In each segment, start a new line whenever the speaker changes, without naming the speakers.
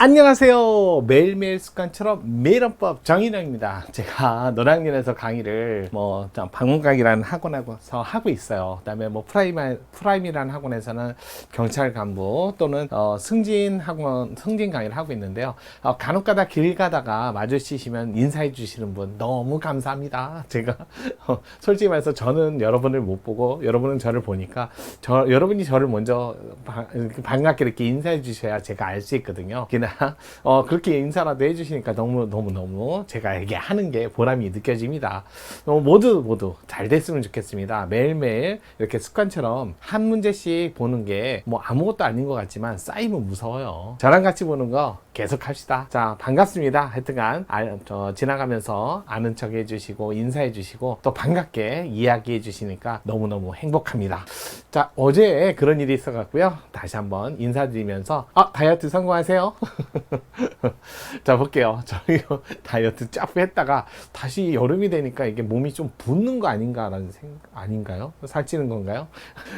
안녕하세요. 매일매일 습관처럼 매일헌법 정인영입니다. 제가 노량진에서 강의를 방문강의라는 학원에서 하고 있어요. 그 다음에 프라임이라는 학원에서는 경찰 간부 또는 승진 강의를 하고 있는데요. 간혹가다 길 가다가 마주치시면 인사해 주시는 분 너무 감사합니다. 제가 솔직히 말해서 저는 여러분을 못 보고 여러분은 저를 보니까 여러분이 저를 먼저 반갑게 이렇게 인사해 주셔야 제가 알 수 있거든요. 그렇게 인사라도 해주시니까 너무 제가 이게 하는 게 보람이 느껴집니다. 모두 잘 됐으면 좋겠습니다. 매일매일 이렇게 습관처럼 한 문제씩 보는 게 뭐 아무것도 아닌 것 같지만 쌓이면 무서워요. 저랑 같이 보는 거 계속 합시다. 자, 반갑습니다. 하여튼간 지나가면서 아는 척 해주시고 인사해 주시고 또 반갑게 이야기해 주시니까 너무너무 행복합니다. 자, 어제 그런 일이 있어 갖고요. 다시 한번 인사드리면서 다이어트 성공하세요. 자, 볼게요. 저희 다이어트 쫙 했다가 다시 여름이 되니까 이게 몸이 좀 붓는 거 아닌가라는 생각 아닌가요? 살찌는 건가요?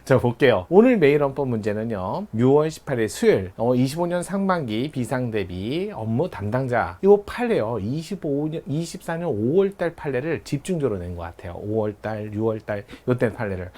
자, 볼게요. 오늘 매일헌법 문제는요. 6월 18일 수요일 25년 상반기 비상대비 업무 담당자 이 판례요. 24년 5월달 판례를 집중적으로 낸 것 같아요. 5월달, 6월달 요때 판례를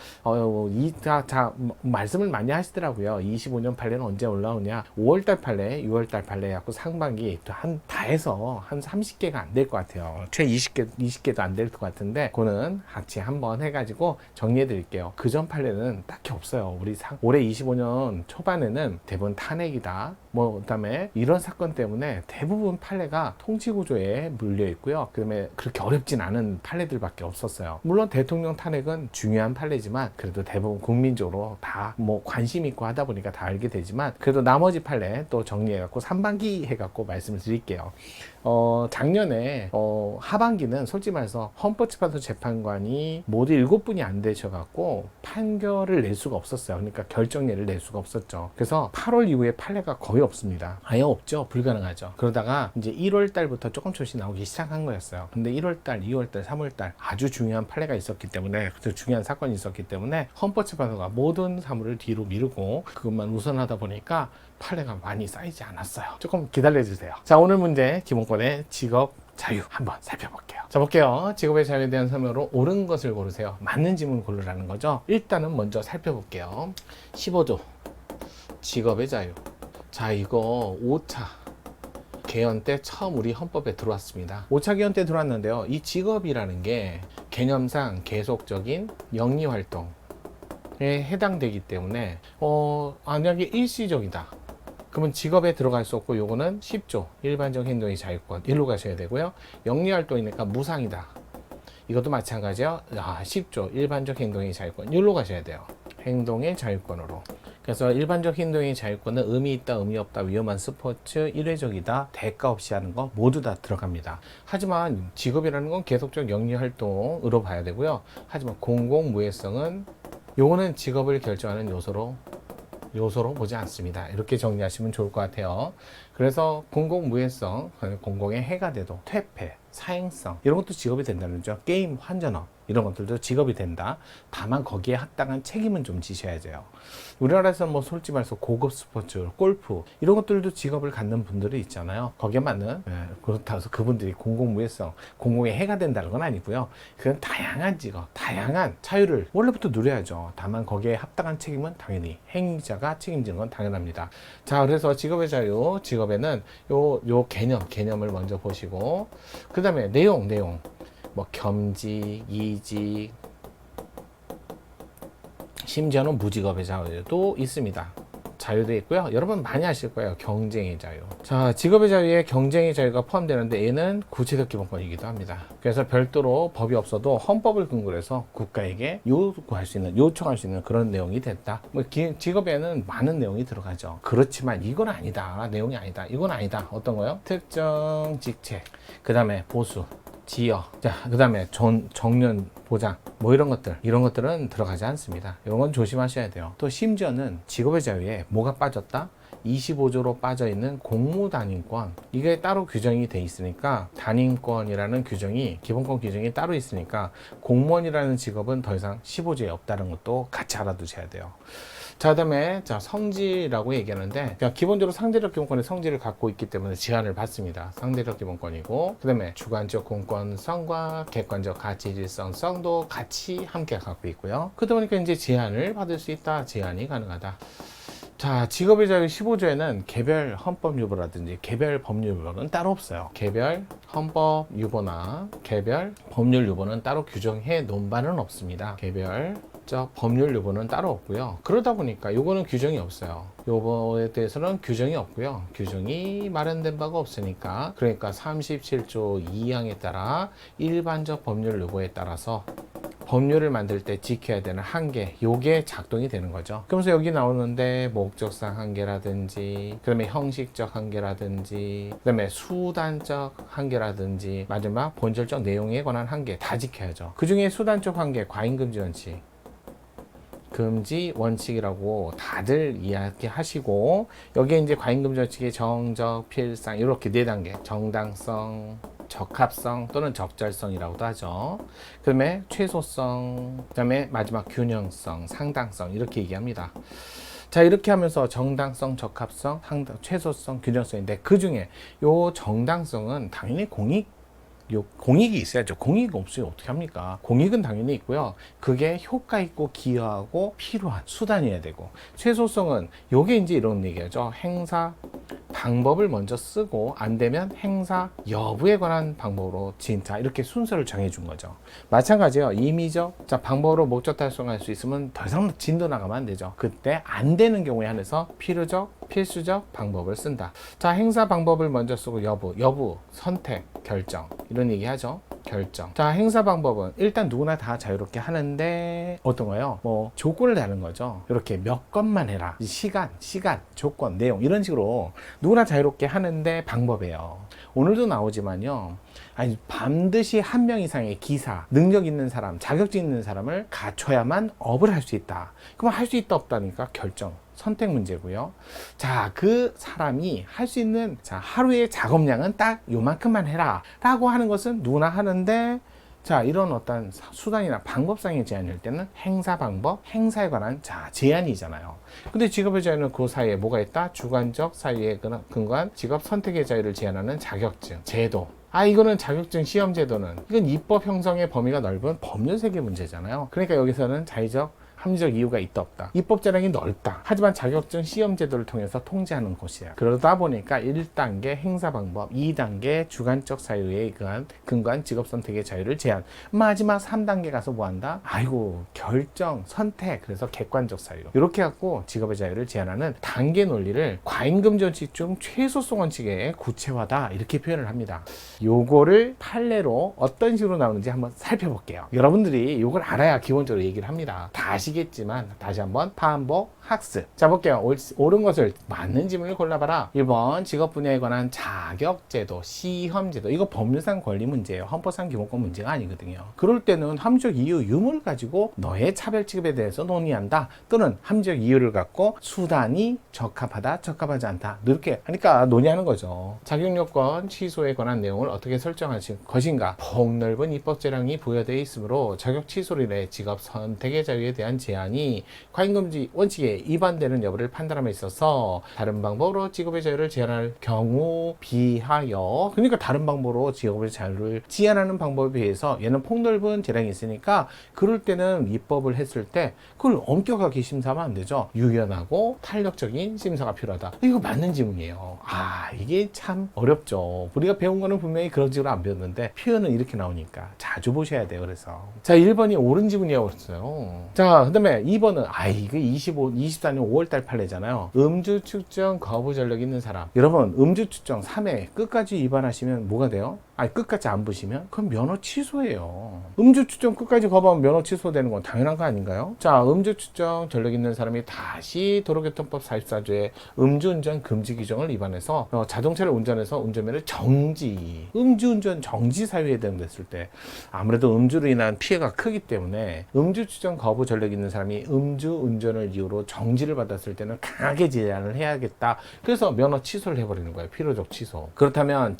말씀을 많이 하시더라고요. 25년 판례는 언제 올라오냐? 5월달 판례, 6월달 판례 해갖고 상반기 다 해서 한 30개가 안 될 것 같아요. 최 20개도 안 될 것 같은데 그거는 같이 한번 해가지고 정리해 드릴게요. 그전 판례는 딱히 없어요. 올해 25년 초반에는 대부분 탄핵이다. 그다음에 이런 사건 때문에 대부분 판례가 통치구조에 물려 있고요. 그다음에 그렇게 어렵진 않은 판례들밖에 없었어요. 물론 대통령 탄핵은 중요한 판례지만 그래도 대부분 국민적으로 다 관심 있고 하다 보니까 다 알게 되지만 그래도 나머지 판례 또 정리해갖고 상반기 해갖고 말씀을 드릴게요. 작년에 하반기는 솔직히 말해서 헌법재판소 재판관이 모두 7분이 안 되셔갖고 판결을 낼 수가 없었어요. 그러니까 결정례를 낼 수가 없었죠. 그래서 8월 이후에 판례가 거의 없습니다. 아예 없죠. 불가능하죠. 그러다가 이제 1월 달부터 조금씩 나오기 시작한 거였어요. 근데 1월 달, 2월 달, 3월 달 아주 중요한 판례가 있었기 때문에 중요한 사건이 있었기 때문에 헌법재판소가 모든 사물을 뒤로 미루고 그것만 우선하다 보니까 판례가 많이 쌓이지 않았어요. 조금 기다려주세요. 자, 오늘 문제 기본권의 직업 자유 한번 살펴볼게요. 자, 볼게요. 직업의 자유에 대한 설명으로 옳은 것을 고르세요. 맞는 질문 고르라는 거죠. 일단은 먼저 살펴볼게요. 15조 직업의 자유. 자, 이거 5차 개헌 때 처음 우리 헌법에 들어왔습니다. 5차 개헌 때 들어왔는데요. 이 직업이라는 게 개념상 계속적인 영리활동에 해당되기 때문에 만약에 일시적이다. 그러면 직업에 들어갈 수 없고 요거는 10조 일반적 행동의 자유권 일로 가셔야 되고요. 영리활동이니까 무상이다. 이것도 마찬가지요. 10조 일반적 행동의 자유권 일로 가셔야 돼요. 행동의 자유권으로. 그래서 일반적 행동의 자유권은 의미 있다, 의미 없다, 위험한 스포츠, 일회적이다, 대가 없이 하는 거 모두 다 들어갑니다. 하지만 직업이라는 건 계속적 영리활동으로 봐야 되고요. 하지만 공공무해성은 요거는 직업을 결정하는 요소로 보지 않습니다. 이렇게 정리하시면 좋을 것 같아요. 그래서 공공무해성, 공공의 해가 돼도 퇴폐, 사행성 이런 것도 직업이 된다는 거죠. 게임, 환전업 이런 것들도 직업이 된다. 다만 거기에 합당한 책임은 좀 지셔야 돼요. 우리나라에서 솔직히 말해서 고급 스포츠, 골프 이런 것들도 직업을 갖는 분들이 있잖아요. 거기에 맞는 그렇다고 해서 그분들이 공공무해성, 공공의 해가 된다는 건 아니고요. 그건 다양한 직업, 다양한 자유를 원래부터 누려야죠. 다만 거기에 합당한 책임은 당연히 행위자가 책임지는 건 당연합니다. 자, 그래서 직업의 자유, 직업에는 요 개념을 먼저 보시고 그 다음에 내용 겸직, 이직, 심지어는 무직업의 자유도 있습니다. 자유도 있고요. 여러분 많이 아실 거예요. 경쟁의 자유. 자, 직업의 자유에 경쟁의 자유가 포함되는데 얘는 구체적 기본권이기도 합니다. 그래서 별도로 법이 없어도 헌법을 근거로 해서 국가에게 요청할 수 있는 그런 내용이 됐다. 직업에는 많은 내용이 들어가죠. 그렇지만 이건 아니다. 내용이 아니다. 이건 아니다. 어떤 거요? 특정 직책. 그 다음에 보수. 지역, 그 다음에 정년 보장, 이런 것들은 들어가지 않습니다. 이런 건 조심하셔야 돼요. 또 심지어는 직업의 자유에 뭐가 빠졌다? 25조로 빠져있는 공무단임권, 이게 따로 규정이 돼 있으니까 단임권이라는 규정이, 기본권 규정이 따로 있으니까 공무원이라는 직업은 더 이상 15조에 없다는 것도 같이 알아두셔야 돼요. 자, 그다음에 자, 성질이라고 얘기하는데 기본적으로 상대적 기본권의 성질을 갖고 있기 때문에 제한을 받습니다. 상대적 기본권이고 그다음에 주관적 공권성과 객관적 가치 질성성도 같이 함께 갖고 있고요. 그러다 보니까 이제 제한을 받을 수 있다. 제한이 가능하다. 자, 직업의 자유 15조에는 개별 헌법 유보라든지 개별 법률 유보는 따로 없어요. 개별 헌법 유보나 개별 법률 유보는 따로 규정해 놓은 바는 없습니다. 개별적 법률 유보는 따로 없고요. 그러다 보니까 요거는 규정이 없어요. 요거에 대해서는 규정이 없고요. 규정이 마련된 바가 없으니까 그러니까 37조 2항에 따라 일반적 법률 유보에 따라서 법률을 만들 때 지켜야 되는 한계, 요게 작동이 되는 거죠. 그러면서 여기 나오는데 목적상 한계라든지 그다음에 형식적 한계라든지 그다음에 수단적 한계라든지 마지막 본질적 내용에 관한 한계 다 지켜야죠. 그 중에 수단적 한계, 과잉금지 원칙 금지 원칙이라고 다들 이야기하시고 여기에 이제 과잉금지 원칙의 정적, 필상 이렇게 4단계 정당성, 적합성 또는 적절성이라고도 하죠. 그 다음에 최소성, 그 다음에 마지막 균형성, 상당성 이렇게 얘기합니다. 자, 이렇게 하면서 정당성, 적합성, 최소성, 균형성인데 그 중에 요 정당성은 당연히 공익이 있어야죠. 공익이 없으면 어떻게 합니까? 공익은 당연히 있고요. 그게 효과 있고 기여하고 필요한 수단이어야 되고 최소성은 요게 이제 이런 얘기죠. 행사 방법을 먼저 쓰고 안 되면 행사 여부에 관한 방법으로 진짜 이렇게 순서를 정해준 거죠. 마찬가지예요. 임의적 자 방법으로 목적 달성할 수 있으면 더 이상 진도 나가면 안 되죠. 그때 안 되는 경우에 한해서 필요적 필수적 방법을 쓴다. 자, 행사 방법을 먼저 쓰고 여부, 선택, 결정 이런 얘기 하죠. 결정. 자, 행사 방법은 일단 누구나 다 자유롭게 하는데 어떤 거요? 뭐 조건을 다는 거죠. 이렇게 몇 건만 해라. 시간, 조건, 내용 이런 식으로 누구나 자유롭게 하는데 방법이에요. 오늘도 나오지만요. 아니 반드시 한 명 이상의 기사, 능력 있는 사람, 자격증 있는 사람을 갖춰야만 업을 할 수 있다. 그럼 할 수 있다 없다니까 결정. 선택 문제고요. 자, 그 사람이 할 수 있는 자, 하루의 작업량은 딱 요만큼만 해라 라고 하는 것은 누구나 하는데 자, 이런 어떤 수단이나 방법상의 제한일 때는 행사 방법, 행사에 관한 자, 제한이잖아요. 근데 직업의 자유는 그 사이에 뭐가 있다? 주관적 사유에 근거한 직업 선택의 자유를 제한하는 자격증, 제도. 이거는 자격증 시험 제도는 이건 입법 형성의 범위가 넓은 법률 세계 문제잖아요. 그러니까 여기서는 자의적 합리적 이유가 있다 없다. 입법 자량이 넓다. 하지만 자격증 시험 제도를 통해서 통제하는 곳이야. 그러다 보니까 1단계 행사 방법, 2단계 주관적 사유에 근거한 직업 선택의 자유를 제한. 마지막 3단계 가서 뭐 한다? 아이고, 결정, 선택. 그래서 객관적 사유. 이렇게 갖고 직업의 자유를 제한하는 단계 논리를 과잉금지 원칙 중 최소성 원칙에 구체화다. 이렇게 표현을 합니다. 요거를 판례로 어떤 식으로 나오는지 한번 살펴볼게요. 여러분들이 요걸 알아야 기본적으로 얘기를 합니다. 다시 아시겠지만 다시 한번 반복 학습. 자, 볼게요. 옳은 것을 맞는 지문을 골라봐라. 1번 직업 분야에 관한 자격제도, 시험제도. 이거 법률상 권리 문제예요. 헌법상 기본권 문제가 아니거든요. 그럴 때는 합리적 이유, 유무를 가지고 너의 차별 취급에 대해서 논의한다. 또는 합리적 이유를 갖고 수단이 적합하다, 적합하지 않다. 이렇게 하니까 논의하는 거죠. 자격요건 취소에 관한 내용을 어떻게 설정하실 것인가. 폭넓은 입법 재량이 부여되어 있으므로 자격 취소로 인해 직업 선택의 자유에 대한 제한이 과잉금지 원칙에 위반되는 여부를 판단함에 있어서 다른 방법으로 직업의 자유를 제한할 경우 비하여, 그러니까 다른 방법으로 직업의 자유를 제한하는 방법에 비해서 얘는 폭넓은 재량이 있으니까 그럴 때는 입법을 했을 때 그걸 엄격하게 심사하면 안 되죠. 유연하고 탄력적인 심사가 필요하다. 이거 맞는 지문이에요. 이게 참 어렵죠. 우리가 배운 거는 분명히 그런 식으로 안 배웠는데 표현은 이렇게 나오니까 자주 보셔야 돼요. 그래서 자, 1번이 옳은 지문이었어요. 자, 그 다음에 2번은 이거 24년 5월달 판례잖아요. 음주 측정 거부 전력 있는 사람. 여러분, 음주 측정 3회 끝까지 위반하시면 뭐가 돼요? 끝까지 안 보시면 그럼 면허 취소예요. 음주 측정 끝까지 거부하면 면허 취소되는 건 당연한 거 아닌가요? 자, 음주 측정 전력 있는 사람이 다시 도로교통법 44조의 음주운전 금지 규정을 위반해서 자동차를 운전해서 운전면허를 정지, 음주운전 정지 사유에 해당됐을 때 아무래도 음주로 인한 피해가 크기 때문에 음주 측정 거부 전력 있는 있는 사람이 음주 운전을 이유로 정지를 받았을 때는 강하게 제한을 해야겠다. 그래서 면허 취소를 해버리는 거예요. 필요적 취소. 그렇다면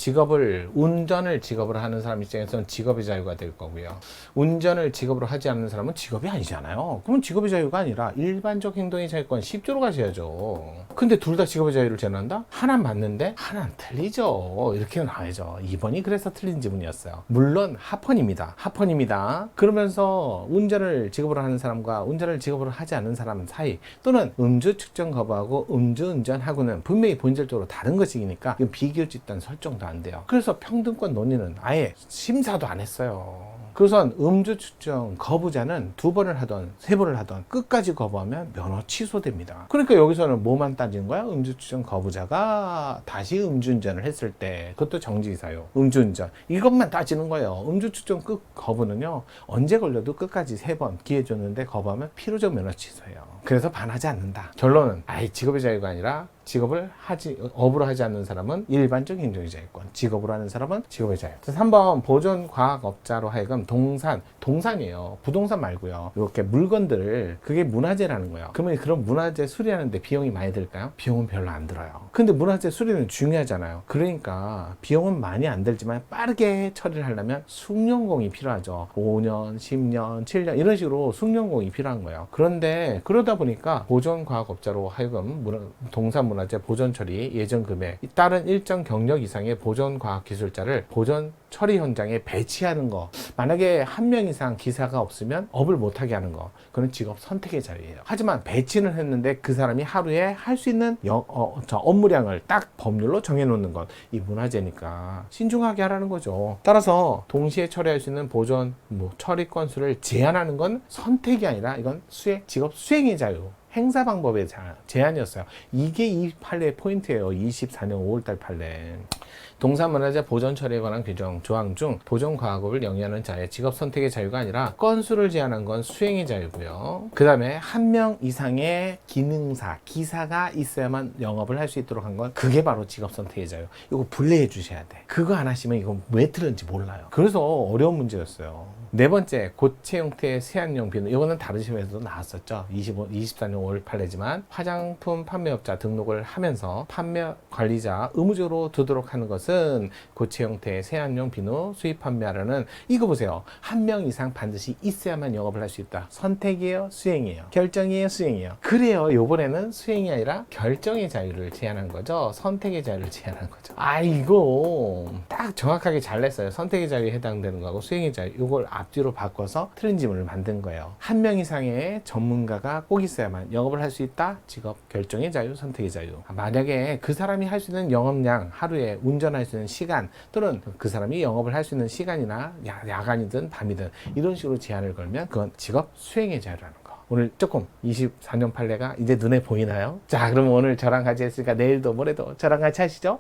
운전을 직업으로 하는 사람 입장에서는 직업의 자유가 될 거고요. 운전을 직업으로 하지 않는 사람은 직업이 아니잖아요. 그러면 직업의 자유가 아니라 일반적 행동의 자유권 10조로 가셔야죠. 근데 둘 다 직업의 자유를 제한한다? 하나는 맞는데 하나는 틀리죠. 이렇게 나와야죠. 2번이 그래서 틀린 지문이었어요. 물론 합헌입니다. 그러면서 운전을 직업으로 하는 사람과 운전을 직업으로 하지 않는 사람 사이, 또는 음주 측정 거부하고 음주 운전하고는 분명히 본질적으로 다른 것이니까 비교 집단 설정도 안 돼요. 그래서 평등권 논의는 아예 심사도 안 했어요. 그래서 음주 측정 거부자는 2번을 하던 3번을 하던 끝까지 거부하면 면허 취소됩니다. 그러니까 여기서는 뭐만 따지는 거야? 음주 측정 거부자가 다시 음주운전을 했을 때, 그것도 정지사유, 음주운전, 이것만 따지는 거예요. 음주 측정 거부는요, 언제 걸려도 끝까지 3번 기회 줬는데 거부하면 필요적 면허 취소예요. 그래서 반하지 않는다. 결론은 직업의 자유가 아니라 업으로 하지 않는 사람은 일반적 행정의 자유권, 직업으로 하는 사람은 직업의 자유. 3번 보존과학업자로 하여금 동산이에요. 부동산 말고요. 이렇게 물건들을, 그게 문화재라는 거예요. 그러면 그런 문화재 수리하는데 비용이 많이 들까요? 비용은 별로 안 들어요. 근데 문화재 수리는 중요하잖아요. 그러니까 비용은 많이 안 들지만 빠르게 처리를 하려면 숙련공이 필요하죠. 5년, 10년, 7년 이런 식으로 숙련공이 필요한 거예요. 그런데 그러다 보니까 보존과학업자로 하여금 동산 문화재 보존 처리 예정 금액 따른 일정 경력 이상의 보존과학기술자를 보존 처리 현장에 배치하는 거, 만약에 1명 이상 기사가 없으면 업을 못하게 하는 거, 그건 직업 선택의 자유예요. 하지만 배치는 했는데 그 사람이 하루에 할 수 있는 업무량을 딱 법률로 정해놓는 것, 이 문화재니까 신중하게 하라는 거죠. 따라서 동시에 처리할 수 있는 보존 처리 건수를 제한하는 건 선택이 아니라 이건 직업 수행의 자유, 행사 방법의 제한이었어요. 이게 이 판례의 포인트예요. 24년 5월달 판례. 동산문화재 보존 처리에 관한 규정 조항 중 보존과학업을 영위하는 자의 직업 선택의 자유가 아니라 건수를 제한한 건 수행의 자유고요. 그 다음에 1명 이상의 기사가 있어야만 영업을 할 수 있도록 한 건, 그게 바로 직업 선택의 자유. 이거 분리해 주셔야 돼. 그거 안 하시면 이건 왜 틀린지 몰라요. 그래서 어려운 문제였어요. 4번째, 고체 형태의 세안용 비누. 이거는 다른 시험에서도 나왔었죠. 24년 5월 판례지만, 화장품 판매업자 등록을 하면서 판매 관리자 의무적으로 두도록 하는 것은 고체 형태의 세안용 비누 수입 판매하라는, 이거 보세요. 1명 이상 반드시 있어야만 영업을 할 수 있다. 선택이에요? 수행이에요? 결정이에요? 수행이에요? 그래요. 요번에는 수행이 아니라 결정의 자유를 제한한 거죠. 선택의 자유를 제한한 거죠. 이거 딱 정확하게 잘 냈어요. 선택의 자유에 해당되는 거하고 수행의 자유, 이걸 앞뒤로 바꿔서 틀린 지문을 만든 거예요. 1명 이상의 전문가가 꼭 있어야만 영업을 할 수 있다. 직업 결정의 자유, 선택의 자유. 만약에 그 사람이 할 수 있는 영업량, 하루에 운전할 수 있는 시간, 또는 그 사람이 영업을 할 수 있는 시간이나 야간이든 밤이든 이런 식으로 제한을 걸면 그건 직업 수행의 자유라는 거. 오늘 조금 24년 판례가 이제 눈에 보이나요? 자, 그럼 오늘 저랑 같이 했으니까 내일도 모레도 저랑 같이 하시죠.